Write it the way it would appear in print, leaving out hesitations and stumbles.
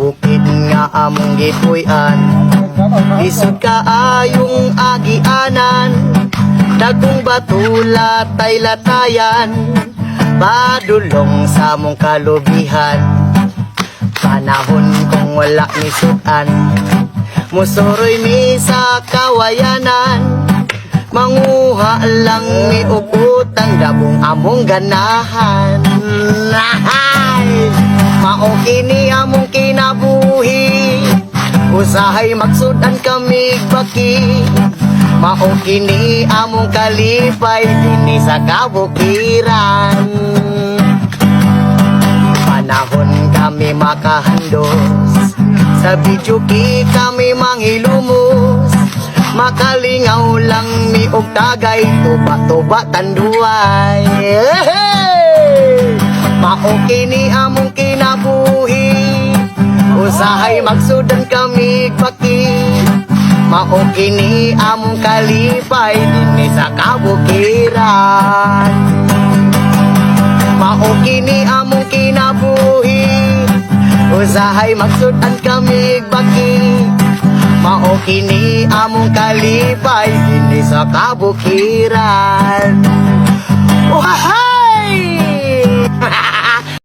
bukid nga among gipuy-an. Isod kaayong agianan, dagkong batula tay latayan, padulong sa mong kalubihan. Panahon kong wala ni sudan, musuroy mi sa kawayanan, manguha lang mi ukutang dabong among ganahan. Mao kini among kinabuhi, usahay magsudan kami baki. Mao kini among kalipay dinhi sa kabukiran. Panahon kami makahandos, sa bidyuki kami manghilumos, makalingaw lang mi og tagay, tuba-tuba tanduay. Mao kini among kinabuhi, usahay magsudan kami baki. Mao kini among kalipay dinhi sa kabukiran. Mao kini among kinabuhi, usahay magsudan kami baki. Mao kini among kalipay dinhi sa kabukiran. Waha!